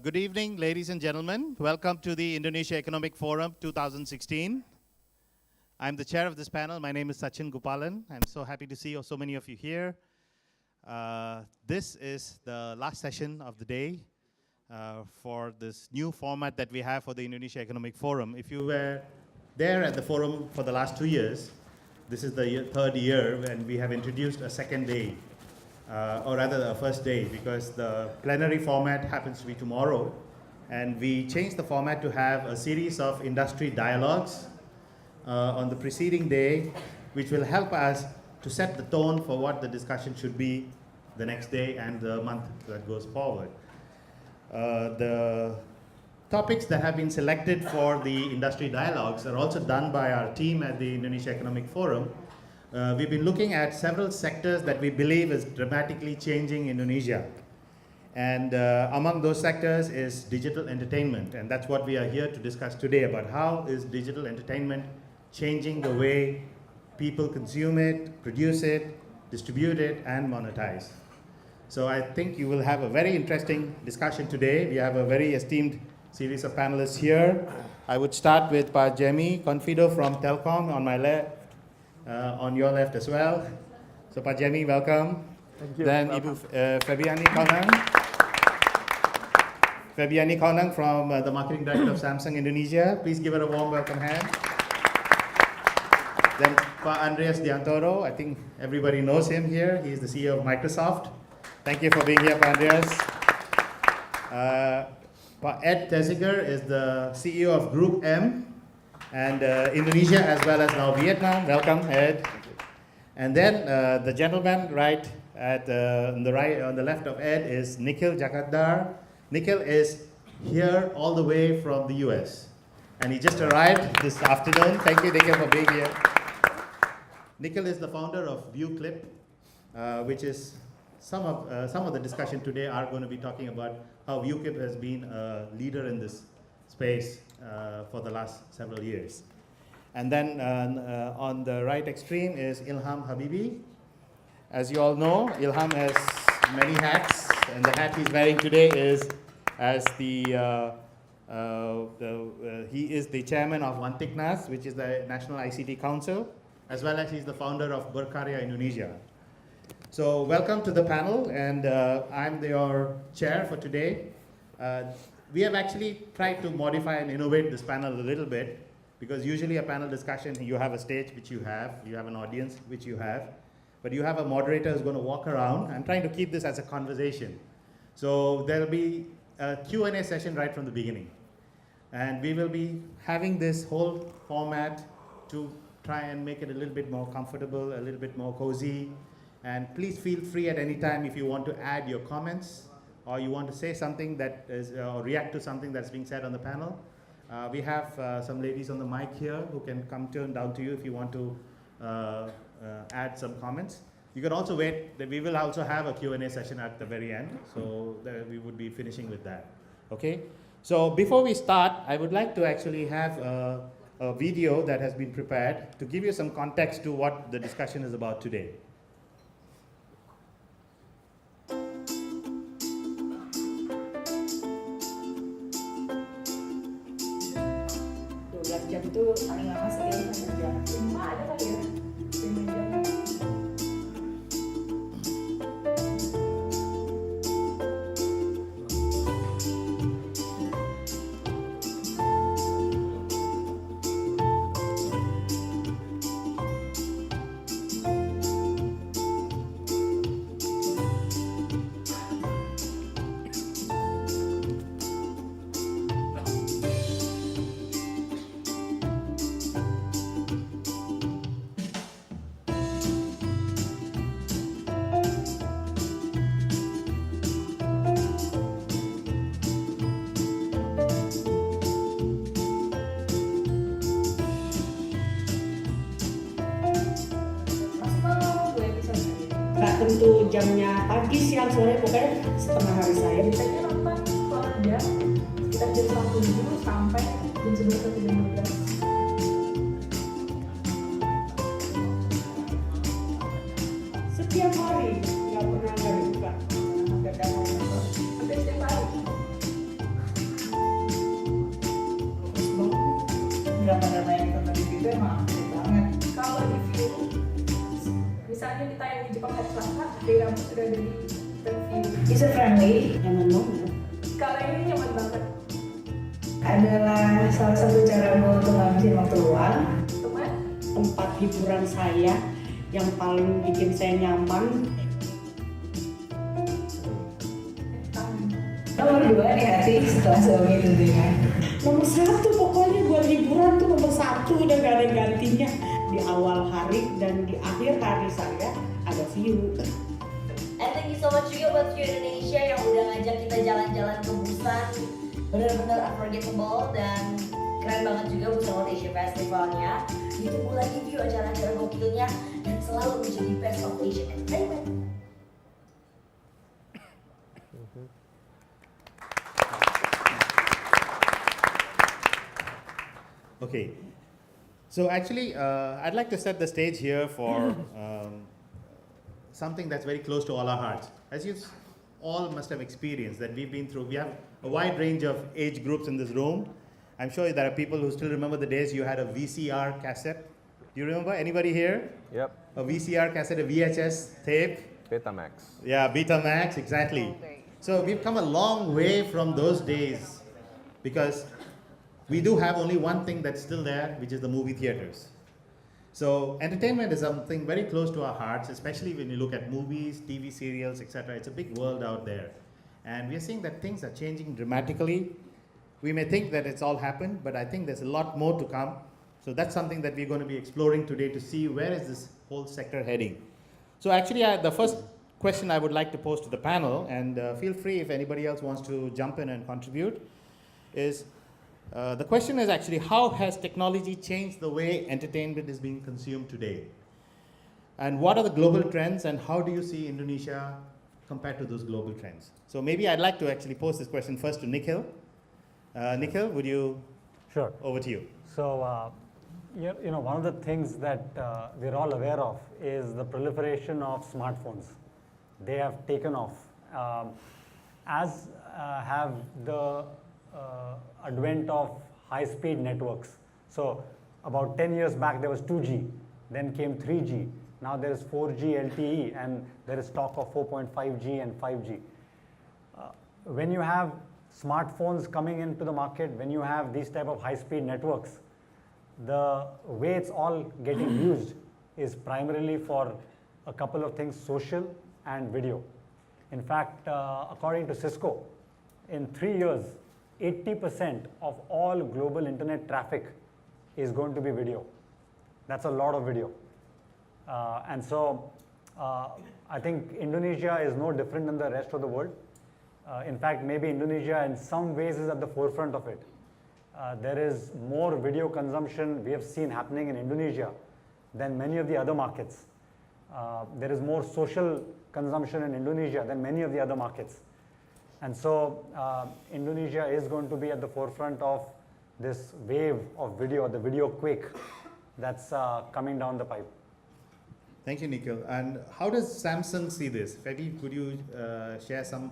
Good evening, ladies and gentlemen. Welcome to the Indonesia Economic Forum 2016. I'm the chair of this panel. My name is Sachin Gopalan. I'm so happy to see so many of you here. This is the last session of the day for this new format that we have for the Indonesia Economic Forum. If you were there at the forum for the last 2 years, this is the third year, and we have introduced a second day. Or rather a first day, because the plenary format happens to be tomorrow, and we changed the format to have a series of industry dialogues on the preceding day, which will help us to set the tone for what the discussion should be the next day and the month that goes forward. The topics that have been selected for the industry dialogues are also done by our team at the Indonesia Economic Forum. We've been looking at several sectors that we believe is dramatically changing Indonesia. And among those sectors is digital entertainment. And that's what we are here to discuss today, about how is digital entertainment changing the way people consume it, produce it, distribute it, and monetize. So I think you will have a very interesting discussion today. We have a very esteemed series of panelists here. I would start with Pak Jemmy Confido from Telkom on my left. On your left as well. So Pak Jemmy, welcome. Thank you. Then Ibu Febiani Konang from the Marketing Director of Samsung Indonesia. Please give her a warm welcome hand. Then Pak Andreas Diantoro, I think everybody knows him here. He is the CEO of Microsoft. Thank you for being here, Pak Andreas. Pak Ed Tessiger is the CEO of Group M, and Indonesia as well as now Vietnam. Welcome, Ed. And then the gentleman right at on the left of Ed is Nikhil Jakadar. Nikhil is here all the way from the US, and he just arrived this afternoon. Thank you, Nikhil, for being here. Nikhil is the founder of ViewClip, which is some of the discussion today are going to be talking about how ViewClip has been a leader in this space for the last several years. And then on the right extreme is Ilham Habibi. As you all know, Ilham has many hats, and the hat he's wearing today is as he is the chairman of Wantiknas, which is the National ICT Council, as well as he's the founder of Berkarya Indonesia. So welcome to the panel, and I'm your chair for today. We have actually tried to modify and innovate this panel a little bit, because usually a panel discussion, you have a stage which you have an audience which you have, but you have a moderator who's going to walk around. I'm trying to keep this as a conversation. So there'll be a Q&A session right from the beginning. And we will be having this whole format to try and make it a little bit more comfortable, a little bit more cozy. And please feel free at any time if you want to add your comments, or you want to say something that is, or react to something that's being said on the panel. We have some ladies on the mic here who can turn down to you if you want to add some comments. You can also wait, we will also have a Q&A session at the very end, so we would be finishing with that. Okay, so before we start, I would like to actually have a video that has been prepared to give you some context to what the discussion is about today. 12 jam itu paling lama sekali kerja. Cuma ada kali ya, 5 jam. Tentu jamnya pagi, siang, sore, pokoknya setengah hari saya biasanya nonton kalau kerja sekitar jam 1 sampai jam 11 atau jam 12. Setiap hari, nggak pernah nggak dibuka. Hampir setiap hari. emang asik banget. Kalau di view, misalnya ditayang di Jepang hari Selasa, hari Rabu sudah ada di view. User friendly, nyaman banget. Kalau ini nyaman banget. Adalah salah satu cara gue untuk ngabisin waktu luang. Tempat hiburan saya yang paling bikin saya nyaman. Nomor 2 di hati setelah suami tentunya. Nomor 1 pokoknya buat hiburan tuh nomor 1, udah gak ada gantinya. Di awal hari dan di akhir hari saya ada view. And thank you so much juga buat VIU Indonesia yang udah ngajak kita jalan-jalan ke Busan. Bener-bener unforgettable dan keren banget juga Busan World Asia Festivalnya. Ditunggu lagi VIU acara-acara gokilnya dan selalu menjadi best of Asian entertainment. Okay, so actually, I'd like to set the stage here for something that's very close to all our hearts. As you all must have experienced that we've been through, we have a wide range of age groups in this room. I'm sure there are people who still remember the days you had a VCR cassette. Do you remember? Anybody here? Yep. A VCR cassette, a VHS tape? Betamax. Yeah, Betamax, exactly. So we've come a long way from those days because we do have only one thing that's still there, which is the movie theaters. So entertainment is something very close to our hearts, especially when you look at movies, TV serials, etc. It's a big world out there. And we are seeing that things are changing dramatically. We may think that it's all happened, but I think there's a lot more to come. So that's something that we're going to be exploring today to see where is this whole sector heading. So actually, the first question I would like to pose to the panel, and feel free if anybody else wants to jump in and contribute, is the question is actually, how has technology changed the way entertainment is being consumed today? And what are the global trends, and how do you see Indonesia compared to those global trends? So maybe I'd like to actually pose this question first to Nikhil. Nikhil, would you? Sure. Over to you. So, you know, one of the things that we're all aware of is the proliferation of smartphones. They have taken off, as have the advent of high-speed networks. So, about 10 years back there was 2G, then came 3G, now there is 4G LTE, and there is talk of 4.5G and 5G. When you have smartphones coming into the market, when you have these type of high-speed networks, the way it's all getting used is primarily for a couple of things: social and video. In fact, according to Cisco, in 3 years, 80% of all global internet traffic is going to be video. That's a lot of video. And so I think Indonesia is no different than the rest of the world. In fact, maybe Indonesia in some ways is at the forefront of it. There is more video consumption we have seen happening in Indonesia than many of the other markets. There is more social consumption in Indonesia than many of the other markets. And so Indonesia is going to be at the forefront of this wave of video, the Videoquake, that's coming down the pipe. Thank you, Nikhil. And how does Samsung see this? Feby, could you share some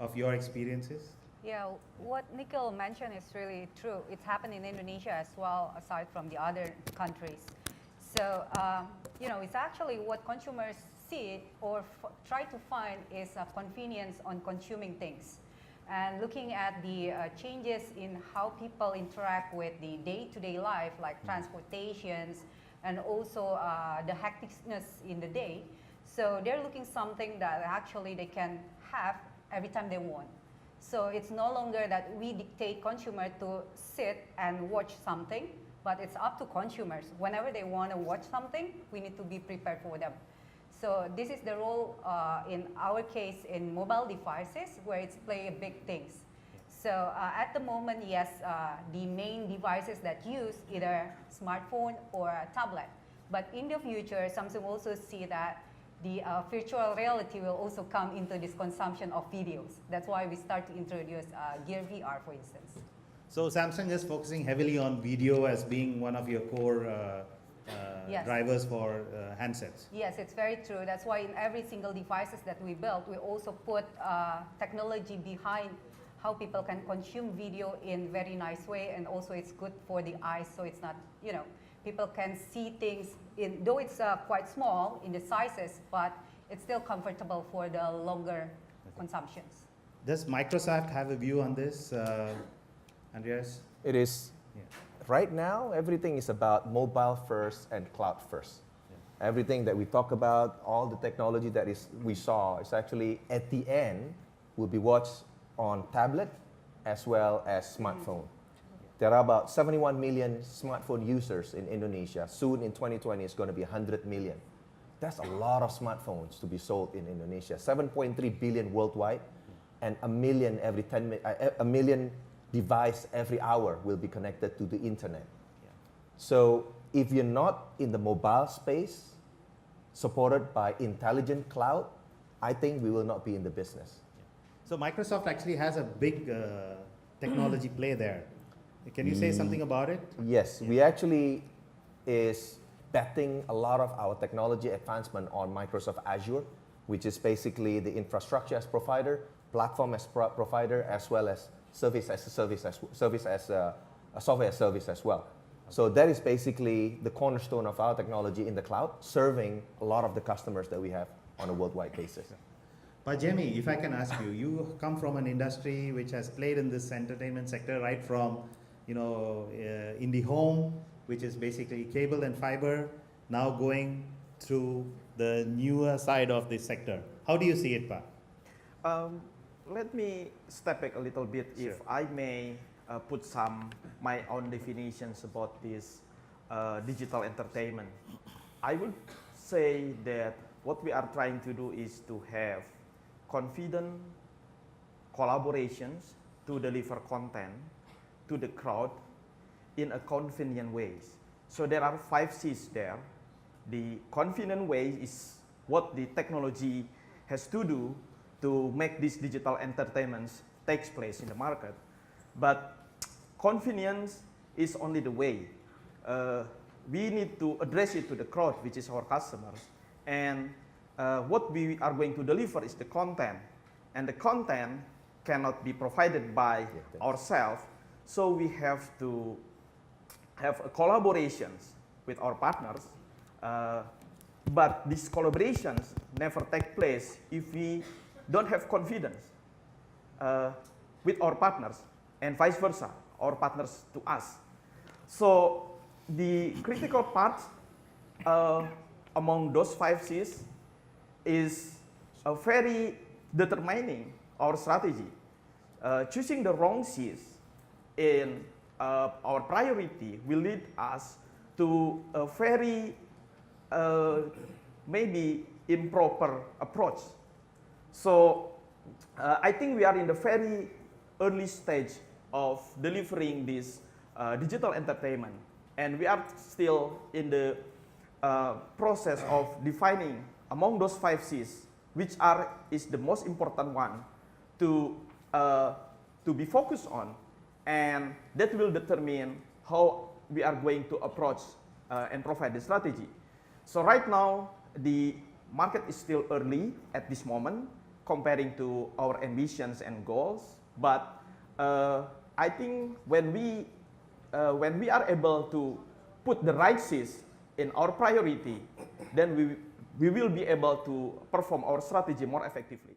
of your experiences? Yeah, what Nikhil mentioned is really true. It's happened in Indonesia as well, aside from the other countries. So, you know, it's actually what consumers see or try to find is a convenience on consuming things. And looking at the changes in how people interact with the day-to-day life, like transportations, and also the hecticness in the day. So they're looking something that actually they can have every time they want. So it's no longer that we dictate consumer to sit and watch something, but it's up to consumers. Whenever they want to watch something, we need to be prepared for them. So this is the role in our case in mobile devices, where it's play a big things. So at the moment, yes, the main devices that use either smartphone or a tablet. But in the future, Samsung also see that the virtual reality will also come into this consumption of videos. That's why we start to introduce Gear VR, for instance. So Samsung is focusing heavily on video as being one of your core Yes. drivers for handsets. Yes, it's very true. That's why in every single devices that we built, we also put technology behind how people can consume video in very nice way, and also it's good for the eyes, so it's not, you know, people can see things, though it's quite small in the sizes, but it's still comfortable for the longer consumptions. Does Microsoft have a view on this, Andreas? It is, Yeah. right now, everything is about mobile first and cloud first. Everything that we talk about, all the technology that we saw, is actually at the end will be watched on tablet as well as smartphone. There are about 71 million smartphone users in Indonesia. Soon in 2020, it's going to be 100 million. That's a lot of smartphones to be sold in Indonesia. 7.3 billion worldwide, and a million every 10 a million device every hour will be connected to the internet. So if you're not in the mobile space, supported by intelligent cloud, I think we will not be in the business. So Microsoft actually has a big technology play there. Can you say something about it? Yes, we actually is betting a lot of our technology advancement on Microsoft Azure, which is basically the infrastructure as provider, platform as provider, as well as software as service as well. So that is basically the cornerstone of our technology in the cloud, serving a lot of the customers that we have on a worldwide basis. But Jamie, if I can ask you, you come from an industry which has played in this entertainment sector right from, in the home, which is basically cable and fiber, now going through the newer side of this sector. How do you see it, Pa? Let me step back a little bit, Sure. if I may put my own definitions about this digital entertainment. I would say that what we are trying to do is to have confident collaborations to deliver content to the crowd in a convenient ways. So there are 5 C's there. The convenient way is what the technology has to do to make this digital entertainment takes place in the market. But convenience is only the way. We need to address it to the crowd, which is our customers. And what we are going to deliver is the content. And the content cannot be provided by ourselves. So we have to have collaborations with our partners. But these collaborations never take place if we don't have confidence with our partners, and vice versa, our partners to us. So the critical part among those 5 C's is very determining our strategy. Choosing the wrong C's in our priority will lead us to a very maybe improper approach. So I think we are in the very early stage of delivering this digital entertainment, and we are still in the process of defining among those 5 C's which is the most important one to be focused on, and that will determine how we are going to approach and provide the strategy. So right now the market is still early at this moment comparing to our ambitions and goals, but I think when we are able to put the right C's in our priority, then we will be able to perform our strategy more effectively.